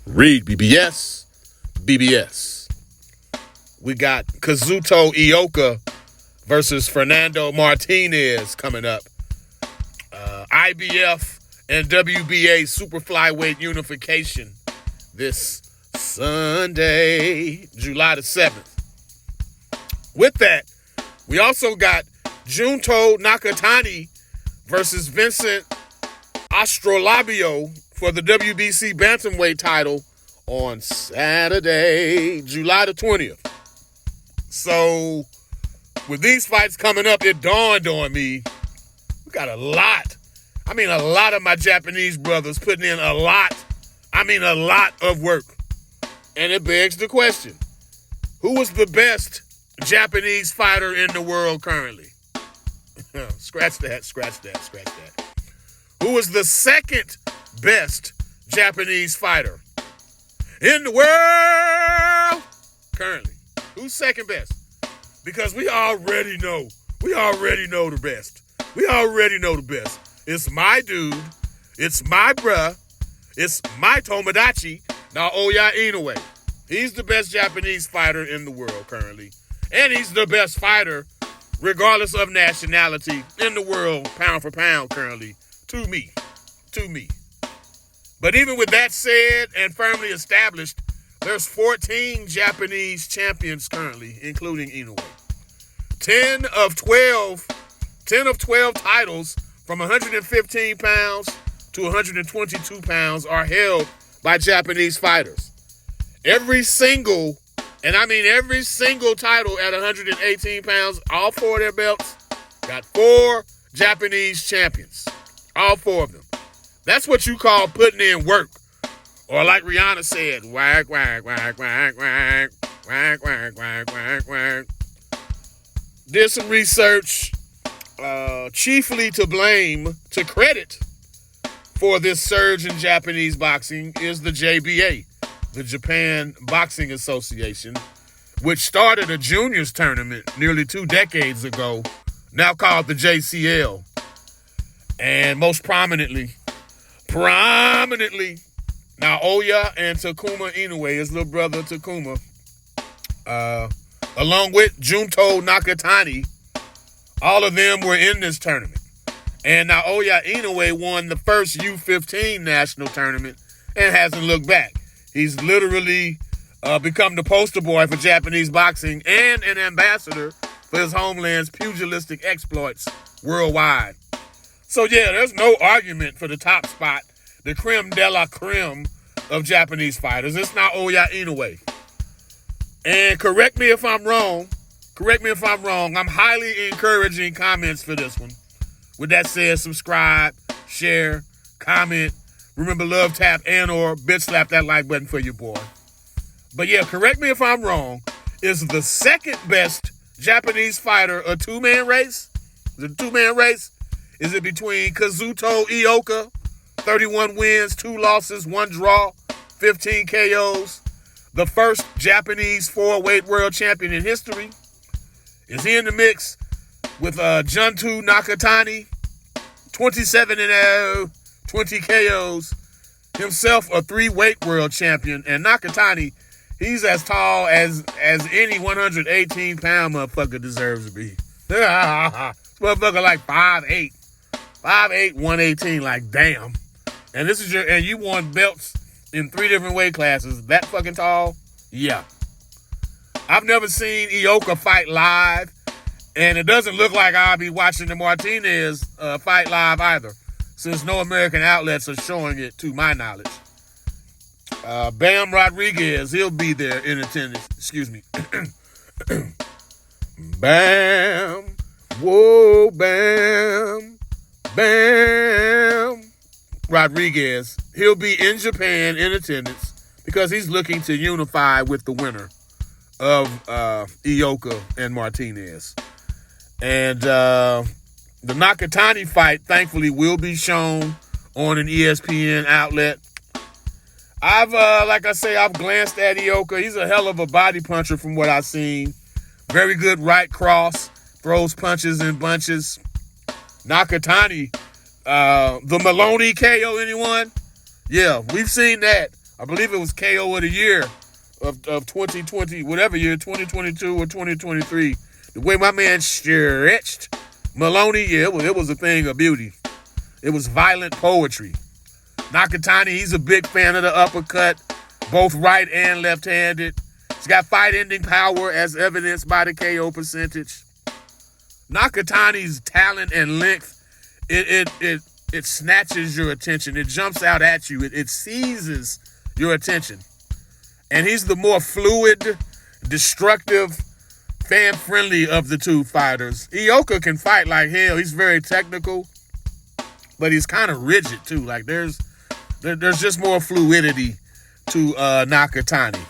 REED-BBS, BBS. We got KAZUTO IOKA versus Fernando Martinez coming up. IBF and WBA super flyweight unification this Sunday, July the 7th. With that, we also got JUNTO Nakatani versus Vincent Astrolabio for the WBC bantamweight title on Saturday, July the 20th. So, with these fights coming up, it dawned on me, we got a lot of my Japanese brothers putting in a lot of work. And it begs the question, who is the best Japanese fighter in the world currently? Scratch that. Who is the second best Japanese fighter in the world currently? Who's second best? Because we already know the best. It's my dude. It's my bruh. It's my Tomodachi, NAOYA Inoue. He's the best Japanese fighter in the world currently. And he's the best fighter, regardless of nationality, in the world, pound for pound currently. To me. But even with that said and firmly established, there's 14 Japanese champions currently, including Inoue. 10 of 12 titles from 115 pounds to 122 pounds are held by Japanese fighters. Every single title at 118 pounds, all four of their belts, got 4 Japanese champions. All 4 of them. That's what you call putting in work. Or like Rihanna said, whack, whack, whack, whack, whack, whack, whack, whack, whack, whack. Did some research, chiefly to credit for this surge in Japanese boxing is the JBA, the Japan Boxing Association, which started a juniors tournament nearly 2 decades ago, now called the JCL. And most prominently, Naoya and Takuma Inoue, his little brother Takuma, along with Junto Nakatani, all of them were in this tournament. And Naoya Inoue won the first U15 national tournament and hasn't looked back. He's literally become the poster boy for Japanese boxing and an ambassador for his homeland's pugilistic exploits worldwide. So yeah, there's no argument for the top spot, the creme de la creme of Japanese fighters. It's Naoya Inoue. And correct me if I'm wrong. I'm highly encouraging comments for this one. With that said, subscribe, share, comment. Remember, love, tap, and or bitch slap that like button for your boy. But yeah, correct me if I'm wrong. Is the second best Japanese fighter a two-man race? Is it a two-man race? Is it between KAZUTO IOKA, 31 wins, 2 losses, 1 draw, 15 KOs, the first Japanese 4-weight world champion in history? Is he in the mix with JUNTO Nakatani, 27-0, 20 KOs, himself a 3-weight world champion, and Nakatani, he's as tall as any 118-pound motherfucker deserves to be. This motherfucker like 5'8", 118, like damn. And you won belts in 3 different weight classes. That fucking tall? Yeah. I've never seen IOKA fight live, and it doesn't look like I'll be watching the Martinez fight live either, since no American outlets are showing it to my knowledge. Bam Rodriguez, he'll be there in attendance. Excuse me. Bam. Whoa, Bam. Bam Rodriguez, he'll be in Japan in attendance because he's looking to unify with the winner of IOKA and Martinez. And the Nakatani fight, thankfully, will be shown on an ESPN outlet. I've glanced at IOKA. He's a hell of a body puncher from what I've seen. Very good right cross, throws punches in bunches. Nakatani, the Maloney KO, anyone? Yeah, we've seen that I believe it was KO of the year of 2020, whatever year, 2022 or 2023. The way my man stretched Maloney, yeah, it was a thing of beauty. It was violent poetry. Nakatani, he's a big fan of the uppercut, both right and left-handed. He's got fight-ending power as evidenced by the KO percentage. Nakatani's talent and length, it snatches your attention. It jumps out at you. It seizes your attention. And he's the more fluid, destructive, fan-friendly of the two fighters. IOKA can fight like hell. He's very technical, but he's kind of rigid too. Like there's just more fluidity to Nakatani.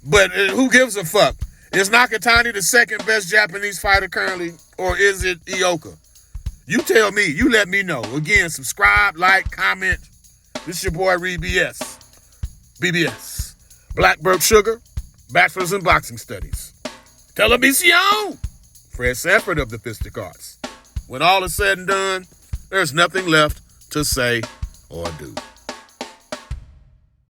But who gives a fuck? Is Nakatani the second best Japanese fighter currently, or is it IOKA? You tell me. You let me know. Again, subscribe, like, comment. This is your boy REED-BBS. BBS. Blackbird Sugar, Bachelor's in Boxing Studies. Television. Fred Sanford of the Fistic Arts. When all is said and done, there's nothing left to say or do.